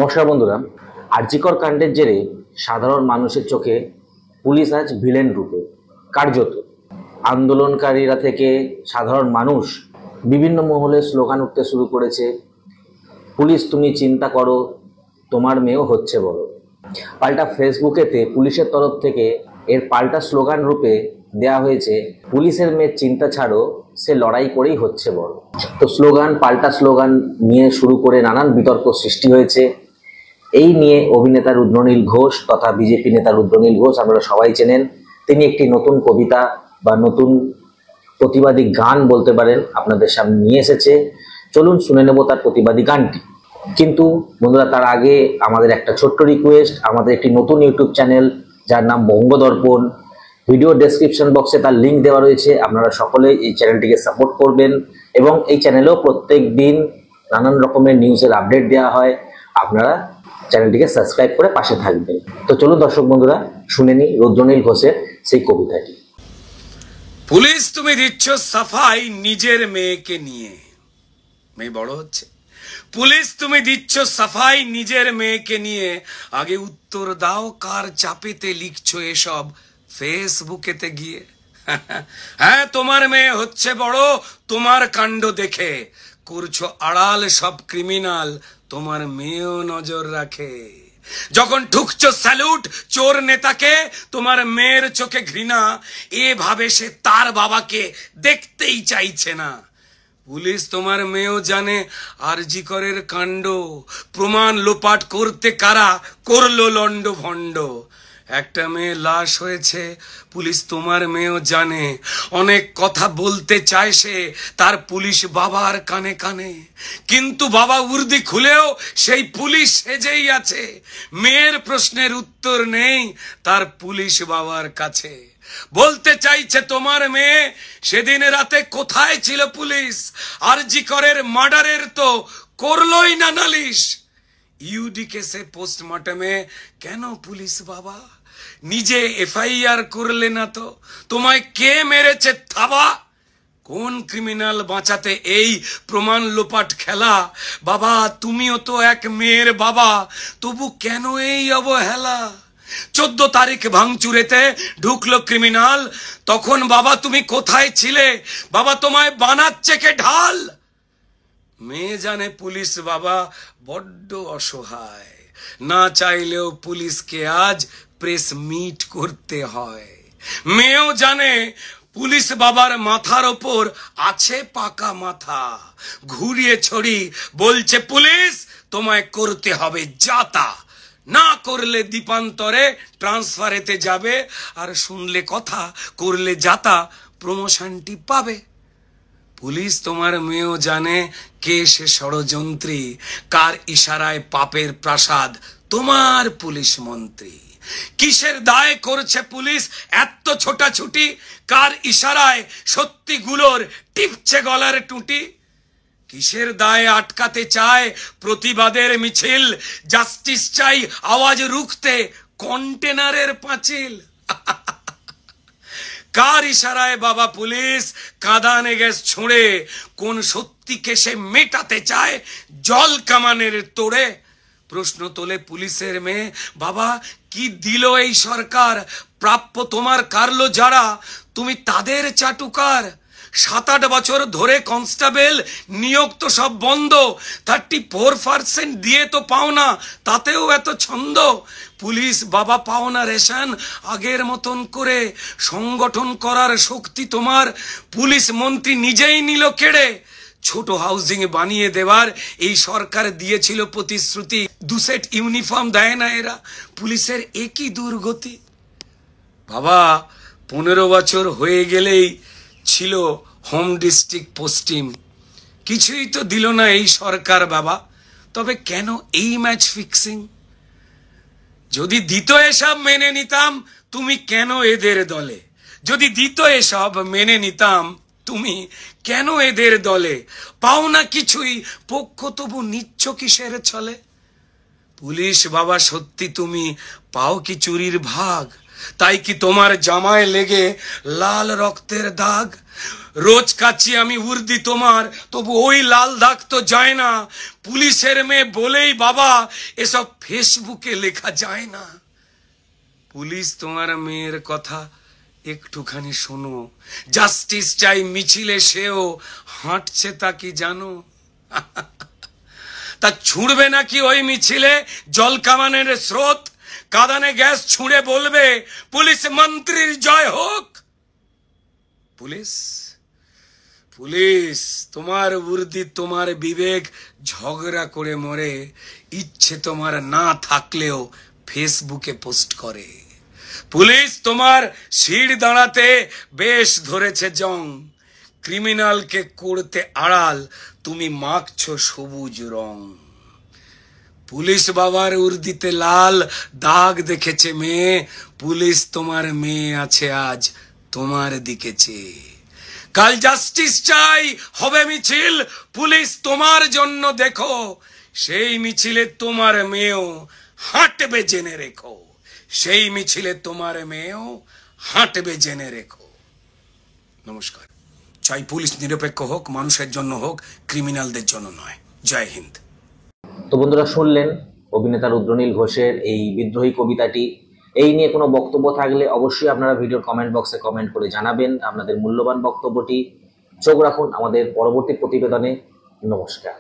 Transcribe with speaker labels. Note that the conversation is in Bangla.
Speaker 1: নমস্কার বন্ধুরা, আরজিকর কাণ্ডের জেরে সাধারণ মানুষের চোখে পুলিশ আজ ভিলেন রূপে। কার্যত আন্দোলনকারীরা থেকে সাধারণ মানুষ বিভিন্ন মহলে স্লোগান উঠতে শুরু করেছে, পুলিশ তুমি চিন্তা করো, তোমার মেয়েও হচ্ছে বড়। পাল্টা ফেসবুকেতে পুলিশের তরফ থেকে এর পাল্টা স্লোগান রূপে দেয়া হয়েছে, পুলিশের মেয়ের চিন্তা ছাড়ো, সে লড়াই করেই হচ্ছে বড়। তো পাল্টা স্লোগান নিয়ে শুরু করে নানান বিতর্ক সৃষ্টি হয়েছে। এই নিয়ে অভিনেতা রুদ্রনীল ঘোষ তথা বিজেপি নেতা রুদ্রনীল ঘোষ আপনারা সবাই চেনেন। তিনি একটি নতুন কবিতা বা নতুন প্রতিবাদী গান বলতে পারেন আপনাদের সামনে নিয়ে এসেছে। চলুন শুনে নেব তার প্রতিবাদী গানটি। কিন্তু বন্ধুরা, তার আগে আমাদের একটা ছোট্ট রিকোয়েস্ট, আমাদের একটি নতুন ইউটিউব চ্যানেল যার নাম বঙ্গদর্পণ, ভিডিও ডেসক্রিপশন বক্সে তার লিঙ্ক দেওয়া রয়েছে। আপনারা সকলে এই চ্যানেলটিকে সাপোর্ট করবেন এবং এই চ্যানেলেও প্রত্যেক দিন নানান রকমের নিউজের আপডেট দেওয়া হয়। আপনারা চ্যানেলটিকে সাবস্ক্রাইব করে পাশে থাকবেন। তো চলুন দর্শক বন্ধুরা, শুনে নি রুদ্রনীল ঘোষের সেই কবিতাটি।
Speaker 2: পুলিশ তুমি দিচ্ছ সাফাই নিজের মেয়েকে নিয়ে, মেয়ে বড় হচ্ছে। পুলিশ তুমি দিচ্ছ সাফাই নিজের মেয়েকে নিয়ে, আগে উত্তর দাও কার চাপেতে লিখছো এসব ফেসবুকেতে গিয়ে। হ্যাঁ, তোমার মেয়ে হচ্ছে বড়, তোমার কাণ্ড দেখে করছো আড়াল সব ক্রিমিনাল, তোমার মেয়েও নজর রাখে। যখন ঠুকছো স্যালুট চোর নেতাকে, তোমার মেয়ের চোখে ঘৃণা, এভাবে সে তার বাবাকে দেখতেই চাইছে না। পুলিশ তোমার মেয়েও জানে আরজিকরের কাণ্ড, প্রমাণ লোপাট করতে কারা করলো লন্ড ভন্ড। একটা মেয়ে লাশ হয়েছে, পুলিশ তোমার মেয়েও জানে, অনেক কথা বলতে চায় সে তার পুলিশ বাবার কানে কানে, কিন্তু বাবা উর্দি খুলেও সেই পুলিশ সেজেই আছে। মেয়ের প্রশ্নের উত্তর নেই তার পুলিশ বাবার কাছে। বলতে চাইছে তোমার মেয়ে, সেদিন রাতে কোথায় ছিল পুলিশ? আরজিকরের মার্ডারের তো করলোই না নালিশ। ইউডি কেসে পোস্টমর্টমে কেন পুলিশ বাবা নিজে এফআইআর করলে না? তো তোমায় কে মেরেছে থাবা? কোন ক্রিমিনাল বাঁচাতে এই প্রমাণ লোপাট খেলা? বাবা তুমিও তো এক মেয়ের বাবা, তবু কেন এই অবহেলা? 14 তারিখ ভাঙচুরেতে ঢুকলো ক্রিমিনাল, তখন বাবা তুমি কোথায় ছিলে? বাবা তোমায় বানাচ্ছে কে ঢাল? মেয়ে জানে পুলিশ বাবা বড্ড অসহায়, না চাইলেও পুলিশকে আজ প্রেস মিট করতে হয়। মেয়েও জানে পুলিশ বাবার মাথার ওপর আছে পাকা মাথা, ঘুরিয়ে ছড়ি বলছে পুলিশ তোমায় করতে হবে যাতা, না করলে দ্বীপান্তরে ট্রান্সফারেতে যাবে, আর শুনলে কথা করলে যাতা প্রমোশনটি পাবে। পুলিশ তোমার মেয়েও জানে কে সে ষড়যন্ত্রী, কার ইশারায় পাপের প্রাসাদ তোমার পুলিশ মন্ত্রী। কিসের দায় করছে পুলিশ এত ছোটাছুটি, কার ইশারায় সত্যিগুলোর টিপছে গলার টুটি? কিসের দায় আটকাতে চায় প্রতিবাদের মিছিল, জাস্টিস চাই আওয়াজ রুখতে কন্টেনারের পাঁচিল। কার ইশারায় বাবা পুলিশ কাঁদানে গ্যাস ছুঁড়ে কোন সত্যিকে সে মেটাতে চায় জল কামানের তোড়ে? প্রশ্ন তোলে পুলিশের মেয়ে, বাবা কি দিল এই সরকার? প্রাপ্য তোমার কারলো যারা, তুমি তাদের চাটুকার। 7-8 বছর ধরে কনস্টেবল নিয়োগ তো সব বন্ধ, 34% দিয়ে তো পাও না, তাতেও এত ছন্দ। পুলিশ বাবা পাও না রেশন আগের মতন করে, সংগঠন করার শক্তি তোমার পুলিশ মন্ত্রী নিজেই নিল কেড়ে। ছোট হাউজিং বানিয়ে দেওয়ার এই সরকার দিয়েছিল প্রতিশ্রুতি, 2 সেট ইউনিফর্ম দেয় না এরা, পুলিশের একই দুর্গতি। বাবা 15 বছর হয়ে গেলেই ছিল হোম ডিস্ট্রিক্ট পোস্টিং, কিছুই তো দিল না এই সরকার বাবা, তবে কেন এই ম্যাচ ফিক্সিং? যদি দিত এসব মেনে নিতাম, তুমি কেন এদের দলে? যদি দিত এসব মেনে নিতাম, তুমি কেন এদের দলে? পাও না কিছুই, পক্ষ তবু নিচ্ছ কিসের ছলে? পুলিশ বাবা সত্যি তুমি পাও কি চুরির ভাগ? তাই কি তোমার জামায় লেগে লাল রক্তের দাগ? রোজ কাচ্ছি আমি উর্দি তোমার, তবু ওই লাল দাগ তো যায় না। পুলিশের মেয়ে বলেই বাবা এসব ফেসবুকে লেখা যায় না। পুলিশ তোমার মেয়ের কথা একটুখানি শোনো, জাস্টিস চাই মিছিলে সেও হাঁটছে তা কি জানো? তা ছুঁড়বে নাকি ওই মিছিলে জল কামানের স্রোত? কাঁদানে গ্যাস ছুঁড়ে বলবে পুলিশ মন্ত্রীর জয় হোক? পুলিশ পুলিশ তোমার উর্দি তোমার বিবেক ঝগড়া করে মরে, ইচ্ছে তোমার না থাকলেও ফেসবুকে পোস্ট করে। পুলিশ তোমার শির দাঁড়াতে বেশ ধরেছে জং, ক্রিমিনালকে করতে আড়াল তুমি মাখছো সবুজ রং। পুলিশ বাবার উর্দিতে লাল দাগ দেখেছে মেয়ে, পুলিশ তোমার মেয়ে আছে আজ তোমার দিকে চেয়ে। কাল জাস্টিস চাই হবে মিছিল, পুলিশ তোমার জন্য দেখো, সেই মিছিলে তোমার মেয়েও হাঁটবে জেনে রেখো। সেই মিছিলে তোমার মেয়েও হাঁটবে জেনে রেখো। নমস্কার। চাই পুলিশ নিরপেক্ষ হোক, মানুষের জন্য হোক, ক্রিমিনালদের জন্য নয়। জয় হিন্দ।
Speaker 1: তো বন্ধুরা, শুনলেন অভিনেতা রুদ্রনীল ঘোষের এই বিদ্রোহী কবিতাটি। এই নিয়ে কোনো বক্তব্য থাকলে অবশ্যই আপনারা ভিডিওর কমেন্ট বক্সে কমেন্ট করে জানাবেন আপনাদের মূল্যবান বক্তব্যটি। চোখ রাখুন আমাদের পরবর্তী প্রতিবেদনে। নমস্কার।